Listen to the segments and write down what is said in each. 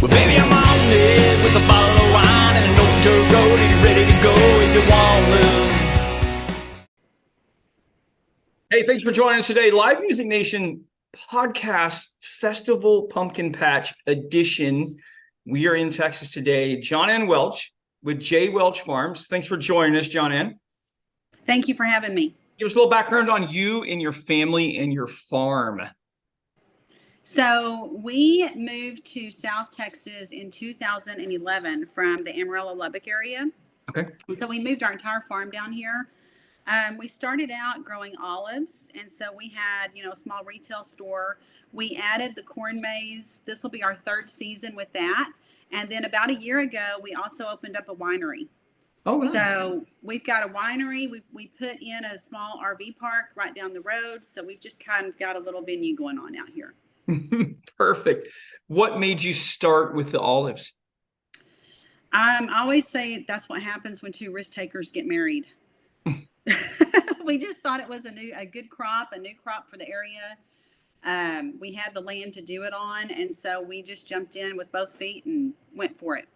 Well, baby, I'm on it with a bottle of wine and an old dirt road, and you're ready to go if you want to. Hey, thanks for joining us today. Live Music Nation podcast festival pumpkin patch edition. We are in Texas today. JonAnne Welch with Welch Farms. Thanks for joining us, JonAnne. Thank you for having me. Give us a little background on you and your family and your farm. So we moved to South Texas in 2011 from the Amarillo, Lubbock area. Okay. So we moved our entire farm down here. We started out growing olives, and so we had, a small retail store. We added the corn maze. This will be our third season with that. And then about a year ago, we also opened up a winery. Oh, nice. So we've got a winery. We put in a small RV park right down the road. So we've just kind of got a little venue going on out here. Perfect. What made you start with the olives? I always say that's what happens when two risk takers get married. We just thought it was a new crop for the area. We had the land to do it on, and so we just jumped in with both feet and went for it.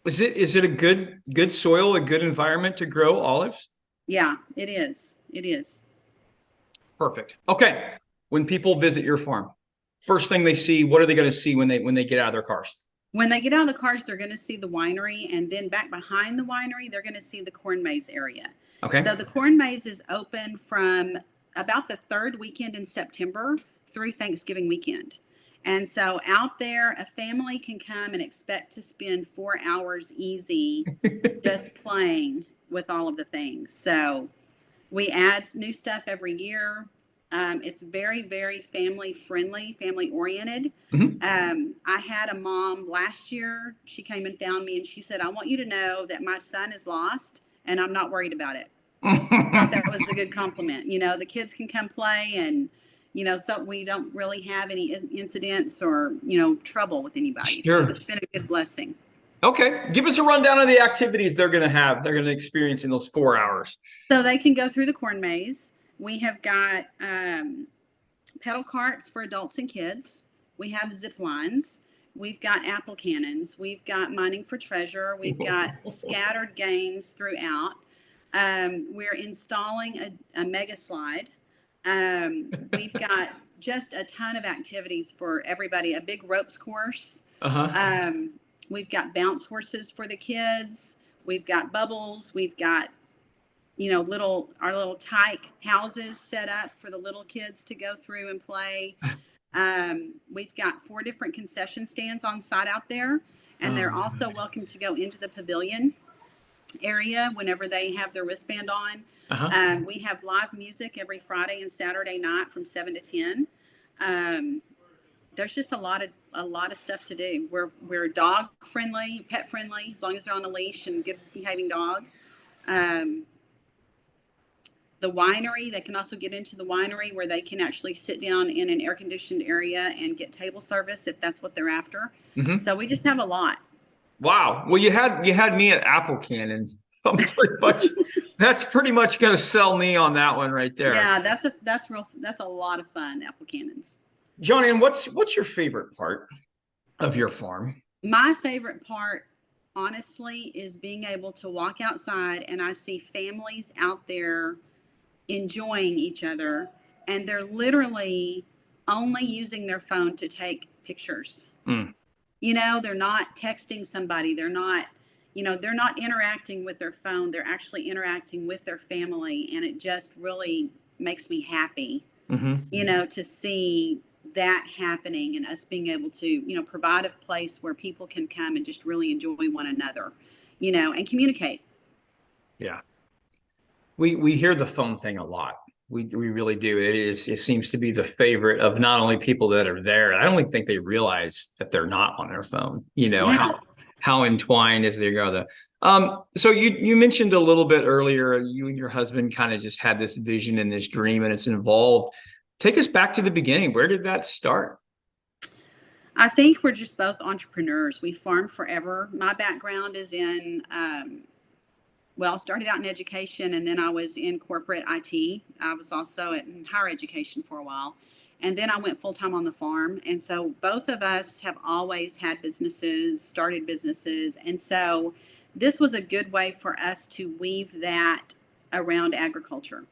Is it a good soil, a good environment to grow olives? Yeah, it is. It is. Perfect. Okay. When people visit your farm, first thing they see, what are they going to see when they get out of their cars? When they get out of the cars, they're going to see the winery, and then back behind the winery, they're going to see the corn maze area. Okay. So the corn maze is open from about the third weekend in September through Thanksgiving weekend. And so out there, a family can come and expect to spend 4 hours easy just playing with all of the things. So we add new stuff every year. It's very, very family friendly, family oriented. Mm-hmm. I had a mom last year. She came and found me and she said, I want you to know that my son is lost and I'm not worried about it. I thought that was a good compliment. The kids can come play and, so we don't really have any incidents or, trouble with anybody. Sure. So it's been a good blessing. Okay. Give us a rundown of the activities they're going to experience in those 4 hours. So they can go through the corn maze. We have got pedal carts for adults and kids. We have zip lines. We've got apple cannons. We've got mining for treasure. We've got scattered games throughout. We're installing a mega slide. We've got just a ton of activities for everybody. A big ropes course. Uh-huh. We've got bounce horses for the kids. We've got bubbles. We've got our little tyke houses set up for the little kids to go through and play. We've got 4 different concession stands on site out there, and they're also welcome to go into the pavilion area whenever they have their wristband on. Uh-huh. We have live music every Friday and Saturday night from 7 to 10. There's just a lot of stuff to do. We're dog friendly, pet friendly, as long as they're on a leash and good behaving dog. The winery, they can also get into the winery where they can actually sit down in an air-conditioned area and get table service if that's what they're after. Mm-hmm. So we just have a lot. Wow. Well, you had me at apple cannon. That's pretty much going to sell me on that one right there. Yeah, that's a lot of fun, apple cannons. JonAnne, what's your favorite part of your farm? My favorite part, honestly, is being able to walk outside and I see families out there enjoying each other, and they're literally only using their phone to take pictures. They're not texting somebody, they're not interacting with their phone, they're actually interacting with their family, and it just really makes me happy. Mm-hmm. To see that happening and us being able to provide a place where people can come and just really enjoy one another, and communicate. Yeah. We hear the phone thing a lot. We really do. It seems to be the favorite of not only people that are there. I don't even think they realize that they're not on their phone. Yeah. How entwined is they go there. So you mentioned a little bit earlier, you and your husband kind of just had this vision and this dream, and it's involved. Take us back to the beginning. Where did that start? I think we're just both entrepreneurs. We farmed forever. My background is in I started out in education, and then I was in corporate IT. I was also in higher education for a while. And then I went full time on the farm. And so both of us have always had businesses, started businesses. And so this was a good way for us to weave that around agriculture.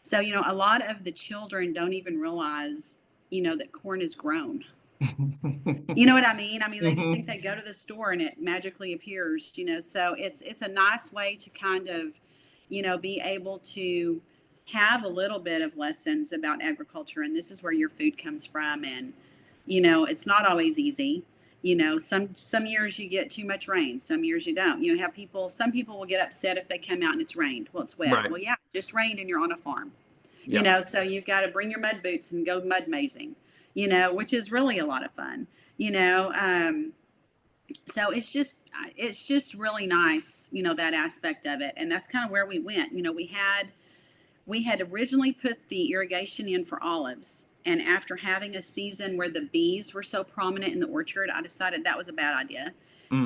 So, a lot of the children don't even realize, that corn is grown. You know what I mean? I mean, they just think they go to the store and it magically appears, so it's a nice way to kind of, be able to have a little bit of lessons about agriculture. And this is where your food comes from. And, it's not always easy. Some years you get too much rain. Some years you don't. Some people will get upset if they come out and it's rained. Well, it's wet. Right. Well, yeah, it just rained and you're on a farm. Yeah. So you've got to bring your mud boots and go mud mazing, which is really a lot of fun, so it's just really nice, that aspect of it. And that's kind of where we went. We had originally put the irrigation in for olives. And after having a season where the bees were so prominent in the orchard, I decided that was a bad idea.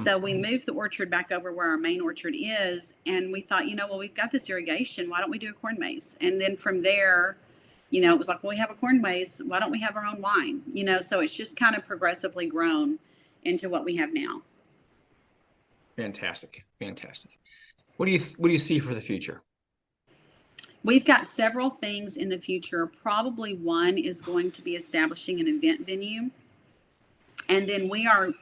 So we moved the orchard back over where our main orchard is. And we thought, well, we've got this irrigation. Why don't we do a corn maze? And then from there, it was like, well, we have a corn maze. Why don't we have our own wine? So it's just kind of progressively grown into what we have now. Fantastic. What do you see for the future? We've got several things in the future. Probably one is going to be establishing an event venue. And then we are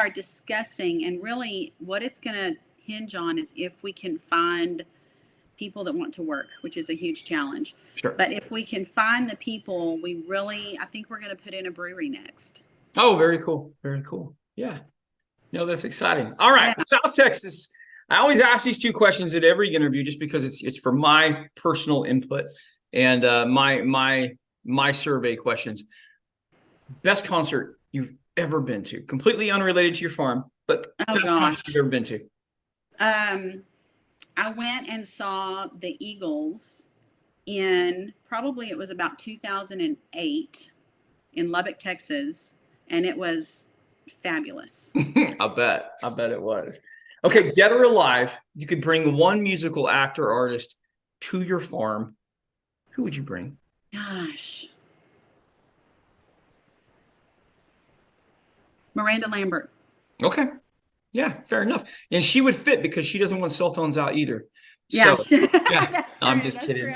discussing, and really what it's going to hinge on is if we can find people that want to work, which is a huge challenge. Sure. But if we can find the people, I think we're going to put in a brewery next. Oh, very cool. Yeah. That's exciting. All right. Yeah. South Texas. I always ask these two questions at every interview just because it's for my personal input and my survey questions. Best concert you've ever been to, completely unrelated to your farm, but best concert you've ever been to. I went and saw the Eagles it was about 2008 in Lubbock, Texas, and it was fabulous. I bet it was. Okay, dead or alive, you could bring one musical act or artist to your farm. Who would you bring? Gosh. Miranda Lambert. Okay. Yeah, fair enough. And she would fit because she doesn't want cell phones out either. Yeah. So, yeah. I'm just kidding.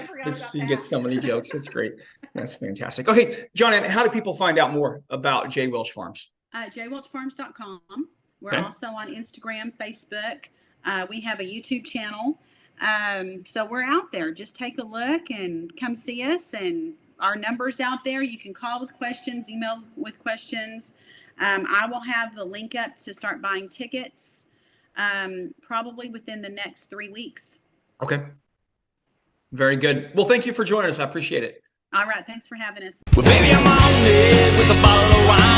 She gets so many jokes. That's great. That's fantastic. Okay, JonAnne, how do people find out more about J. Welch Farms? jwelchfarms.com. We're also on Instagram, Facebook. We have a YouTube channel. So we're out there. Just take a look and come see us. And our number's out there. You can call with questions, email with questions. I will have the link up to start buying tickets probably within the next 3 weeks. Okay. Very good. Well, thank you for joining us. I appreciate it. All right. Thanks for having us. Well, baby, I'm on it with a bottle of wine.